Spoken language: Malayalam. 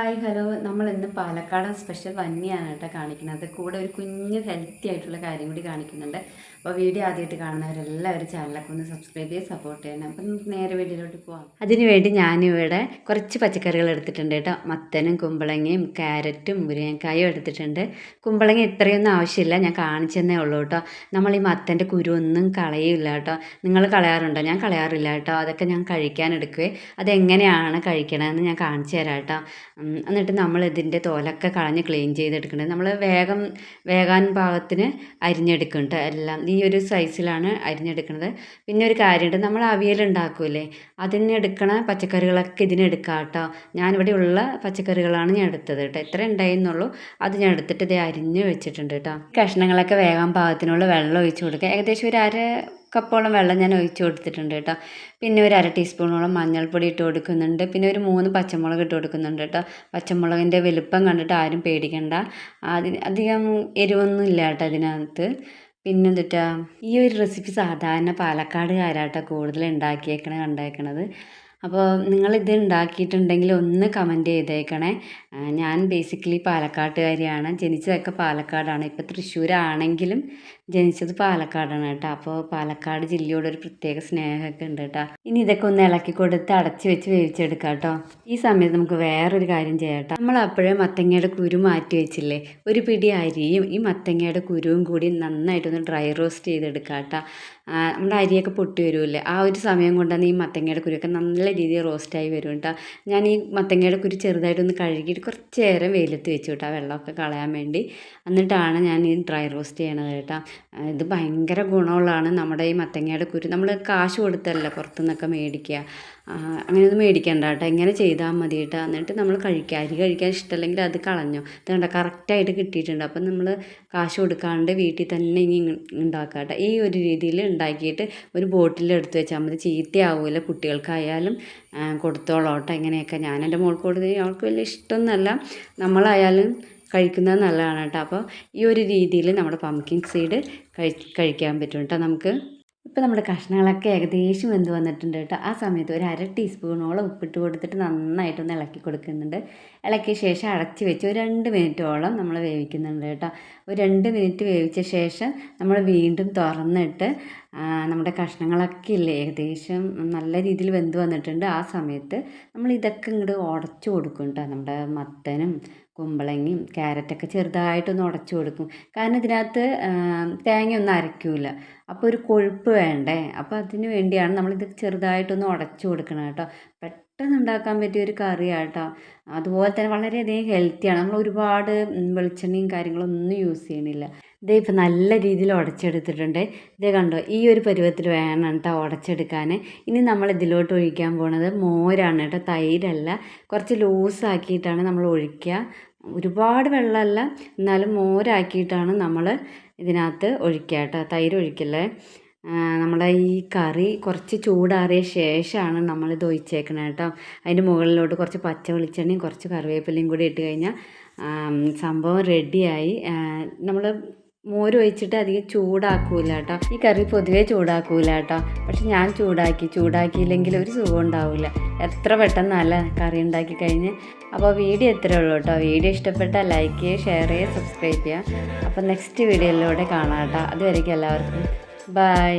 ഹായ് ഹലോ, നമ്മൾ ഇന്ന് പാലക്കാടൻ സ്പെഷ്യൽ വന്നിയാണ് കേട്ടോ കാണിക്കുന്നത്. കൂടെ ഒരു കുഞ്ഞ് ഹെൽത്തി ആയിട്ടുള്ള കാര്യം കൂടി കാണിക്കുന്നുണ്ട്. അപ്പോൾ വീഡിയോ ആദ്യമായിട്ട് കാണുന്നവരെല്ലാവരും ചാനലൊക്കെ ഒന്ന് സബ്സ്ക്രൈബ് ചെയ്ത് സപ്പോർട്ട് ചെയ്യണം. അപ്പം നമുക്ക് നേരെ വീഡിയോയിലോട്ട് പോകാം. അതിനുവേണ്ടി ഞാനിവിടെ കുറച്ച് പച്ചക്കറികൾ എടുത്തിട്ടുണ്ട് കേട്ടോ. മത്തനും കുമ്പളങ്ങയും ക്യാരറ്റും മുരിങ്ങക്കായും എടുത്തിട്ടുണ്ട്. കുമ്പളങ്ങ ഇത്രയൊന്നും ആവശ്യമില്ല, ഞാൻ കാണിച്ചെന്നേ ഉള്ളൂ കേട്ടോ. നമ്മൾ ഈ മത്തൻ്റെ കുരു ഒന്നും കളയില്ല കേട്ടോ. നിങ്ങൾ കളയാറുണ്ടോ? ഞാൻ കളയാറില്ല കേട്ടോ. അതൊക്കെ ഞാൻ കഴിക്കാൻ എടുക്കുവേ. അതെങ്ങനെയാണ് കഴിക്കണമെന്ന് ഞാൻ കാണിച്ചു തരാം കേട്ടോ. എന്നിട്ട് നമ്മൾ ഇതിൻ്റെ തോലൊക്കെ കളഞ്ഞ് ക്ലീൻ ചെയ്തെടുക്കേണ്ടത്. നമ്മൾ വേകാൻ പാകത്തിന് അരിഞ്ഞെടുക്കും കേട്ടോ. എല്ലാം ഈ ഒരു സൈസിലാണ് അരിഞ്ഞെടുക്കുന്നത്. പിന്നെ ഒരു കാര്യമുണ്ട്, നമ്മൾ അവിയൽ ഉണ്ടാക്കൂലേ, അതിനെടുക്കണ പച്ചക്കറികളൊക്കെ ഇതിനെടുക്കാം കേട്ടോ. ഞാനിവിടെ ഉള്ള പച്ചക്കറികളാണ് ഞാൻ എടുത്തത് കേട്ടോ. എത്ര ഉണ്ടായിരുന്നുള്ളൂ അത് ഞാൻ എടുത്തിട്ട് ഇത് അരിഞ്ഞ് വെച്ചിട്ടുണ്ട് കേട്ടോ. കഷ്ണങ്ങളൊക്കെ വേകാൻ പാകത്തിനുള്ള വെള്ളം ഒഴിച്ച് കൊടുക്കുക. ഏകദേശം ഒരു കപ്പോളം വെള്ളം ഞാൻ ഒഴിച്ച് കൊടുത്തിട്ടുണ്ട് കേട്ടോ. പിന്നെ ഒരു ടീസ്പൂണോളം മഞ്ഞൾപ്പൊടി ഇട്ട് കൊടുക്കുന്നുണ്ട്. പിന്നെ ഒരു 3 പച്ചമുളക് ഇട്ട് കൊടുക്കുന്നുണ്ട് കേട്ടോ. പച്ചമുളകിൻ്റെ വലുപ്പം കണ്ടിട്ട് ആരും പേടിക്കണ്ട, അധികം എരിവൊന്നും ഇല്ല കേട്ടോ അതിനകത്ത്. പിന്നെന്തിട്ടാ, ഈ ഒരു റെസിപ്പി സാധാരണ പാലക്കാടുകാരാട്ടോ കൂടുതൽ കണ്ടേക്കണത്. അപ്പോൾ നിങ്ങളിത് ഉണ്ടാക്കിയിട്ടുണ്ടെങ്കിൽ ഒന്ന് കമൻറ്റ് ചെയ്തേക്കണേ. ഞാൻ ബേസിക്കലി പാലക്കാട്ടുകാരിയാണ്, ജനിച്ചതൊക്കെ പാലക്കാടാണ്. ഇപ്പോൾ തൃശ്ശൂരാണെങ്കിലും ജനിച്ചത് പാലക്കാടാണ് കേട്ടോ. അപ്പോൾ പാലക്കാട് ജില്ലയോടൊരു പ്രത്യേക സ്നേഹമൊക്കെ ഉണ്ട് കേട്ടോ. ഇനി ഇതൊക്കെ ഒന്ന് ഇളക്കി കൊടുത്ത് അടച്ച് വെച്ച് വേവിച്ചെടുക്കാം കേട്ടോ. ഈ സമയത്ത് നമുക്ക് വേറൊരു കാര്യം ചെയ്യാം കേട്ടോ. നമ്മൾ അപ്പോഴേ മത്തങ്ങയുടെ കുരു മാറ്റി വെച്ചില്ലേ, ഒരു പിടി അരിയും ഈ മത്തങ്ങയുടെ കുരുവും കൂടി നന്നായിട്ടൊന്ന് ഡ്രൈ റോസ്റ്റ് ചെയ്തെടുക്കാം കേട്ടോ. നമ്മുടെ അരിയൊക്കെ പൊട്ടി വരുമല്ലേ, ആ ഒരു സമയം കൊണ്ടാണ് ഈ മത്തങ്ങയുടെ കുരുവൊക്കെ നല്ല രീതിയിൽ റോസ്റ്റായി വരും കേട്ടോ. ഞാൻ ഈ മത്തങ്ങയുടെ കുരു ചെറുതായിട്ടൊന്ന് കഴുകിയിട്ട് കുറച്ച് നേരം വെയിലത്ത് വെച്ചു കേട്ടോ, വെള്ളമൊക്കെ കളയാൻ വേണ്ടി. എന്നിട്ടാണ് ഞാൻ ഈ ഡ്രൈ റോസ്റ്റ് ചെയ്യണത് കേട്ടോ. ഇത് ഭയങ്കര ഗുണമുള്ളതാണ് നമ്മുടെ ഈ മത്തങ്ങയുടെ കുരു. നമ്മൾ കാശ് കൊടുത്തല്ല പുറത്തുനിന്നൊക്കെ മേടിക്കുക, അങ്ങനെയൊന്നും മേടിക്കണ്ട കേട്ടോ. ഇങ്ങനെ ചെയ്താൽ മതി കേട്ടോ. എന്നിട്ട് നമ്മൾ കഴിക്കുക. അരി കഴിക്കാൻ ഇഷ്ടമല്ലെങ്കിൽ അത് കളഞ്ഞോ. ഇത് കണ്ടോ കറക്റ്റായിട്ട് കിട്ടിയിട്ടുണ്ട്. അപ്പം നമ്മൾ കാശ് കൊടുക്കാണ്ട് വീട്ടിൽ തന്നെ ഇനി ഉണ്ടാക്കുക കേട്ടോ. ഈ ഒരു രീതിയിൽ ഉണ്ടാക്കിയിട്ട് ഒരു ബോട്ടിൽ എടുത്ത് വെച്ചാൽ മതി, ചീത്തയാവില്ല. കുട്ടികൾക്കായാലും കൊടുത്തോളാം കേട്ടോ. ഇങ്ങനെയൊക്കെ ഞാൻ എൻ്റെ മോൾക്ക് കൊടുത്ത്, അവൾക്ക് വലിയ ഇഷ്ടമൊന്നുമല്ല, നമ്മളായാലും കഴിക്കുന്നത് നല്ലതാണ് കേട്ടോ. അപ്പോൾ ഈ ഒരു രീതിയിൽ നമ്മുടെ പംകിൻ സീഡ് കഴിക്കാൻ പറ്റും കേട്ടോ നമുക്ക്. ഇപ്പോൾ നമ്മുടെ കഷ്ണങ്ങളൊക്കെ ഏകദേശം വെന്ത് വന്നിട്ടുണ്ട് കേട്ടോ. ആ സമയത്ത് ഒരു ടീസ്പൂണോളം ഉപ്പിട്ട് കൊടുത്തിട്ട് നന്നായിട്ടൊന്ന് ഇളക്കി കൊടുക്കുന്നുണ്ട്. ഇളക്കിയ ശേഷം അടച്ച് വെച്ച് ഒരു 2 മിനിറ്റോളം നമ്മൾ വേവിക്കുന്നുണ്ട് കേട്ടോ. ഒരു 2 മിനിറ്റ് വേവിച്ച ശേഷം നമ്മൾ വീണ്ടും തുറന്നിട്ട് നമ്മുടെ കഷ്ണങ്ങളൊക്കെ ഇല്ലേ ഏകദേശം നല്ല രീതിയിൽ വെന്ത് വന്നിട്ടുണ്ട്. ആ സമയത്ത് നമ്മൾ ഇതൊക്കെ ഇങ്ങോട്ട് ഉടച്ചു കൊടുക്കും കേട്ടോ. നമ്മുടെ മത്തനും കുമ്പളങ്ങയും ക്യാരറ്റൊക്കെ ചെറുതായിട്ടൊന്ന് ഉടച്ചു കൊടുക്കും. കാരണം ഇതിനകത്ത് തേങ്ങയൊന്നും അരയ്ക്കില്ല, അപ്പോൾ ഒരു കൊഴുപ്പ് വേണ്ടേ. അപ്പോൾ അതിന് വേണ്ടിയാണ് നമ്മളിത് ചെറുതായിട്ടൊന്ന് ഉടച്ചു കൊടുക്കണം കേട്ടോ. പെട്ടെന്ന് ഉണ്ടാക്കാൻ പറ്റിയ ഒരു കറിയാണ് കേട്ടോ. അതുപോലെ തന്നെ വളരെയധികം ഹെൽത്തിയാണ്. നമ്മൾ ഒരുപാട് വെളിച്ചെണ്ണയും കാര്യങ്ങളൊന്നും യൂസ് ചെയ്യണില്ല. ഇതേ ഇപ്പം നല്ല രീതിയിൽ ഉടച്ചെടുത്തിട്ടുണ്ട്. ഇതേ കണ്ടോ, ഈ ഒരു പരുവത്തിൽ വേണം കേട്ടോ ഉടച്ചെടുക്കാൻ. ഇനി നമ്മൾ ഇതിലോട്ട് ഒഴിക്കാൻ പോണത് മോരാണ് കേട്ടോ, തൈരല്ല. കുറച്ച് ലൂസാക്കിയിട്ടാണ് നമ്മൾ ഒഴിക്കുക. ഒരുപാട് വെള്ളമല്ല, എന്നാലും മോരാക്കിയിട്ടാണ് നമ്മൾ ഇതിനകത്ത് ഒഴിക്കുക കേട്ടോ. തൈര് ഒഴിക്കല്ലേ. നമ്മുടെ ഈ കറി കുറച്ച് ചൂടാറിയ ശേഷമാണ് നമ്മളിത് ഒഴിച്ചേക്കണത് കേട്ടോ. അതിൻ്റെ മുകളിലോട്ട് കുറച്ച് പച്ച വെളിച്ചെണ്ണയും കുറച്ച് കറിവേപ്പിലയും കൂടി ഇട്ട് കഴിഞ്ഞാൽ സംഭവം റെഡിയായി. നമ്മൾ മോര് ഒഴിച്ചിട്ട് അധികം ചൂടാക്കൂല കേട്ടോ. ഈ കറി പൊതുവേ ചൂടാക്കൂല കേട്ടോ. പക്ഷെ ഞാൻ ചൂടാക്കിയില്ലെങ്കിൽ ഒരു സുഖം ഉണ്ടാവില്ല. എത്ര പെട്ടെന്നല്ല കറി ഉണ്ടാക്കി കഴിഞ്ഞ്. അപ്പോൾ വീഡിയോ ഇത്രയേ ഉള്ളൂ കേട്ടോ. വീഡിയോ ഇഷ്ടപ്പെട്ടാൽ ലൈക്ക് ചെയ്യുക, ഷെയർ ചെയ്യുക, സബ്സ്ക്രൈബ് ചെയ്യുക. അപ്പോൾ നെക്സ്റ്റ് വീഡിയോയിലൂടെ കാണാം കേട്ടോ. അതുവരേക്കും എല്ലാവർക്കും ബൈ.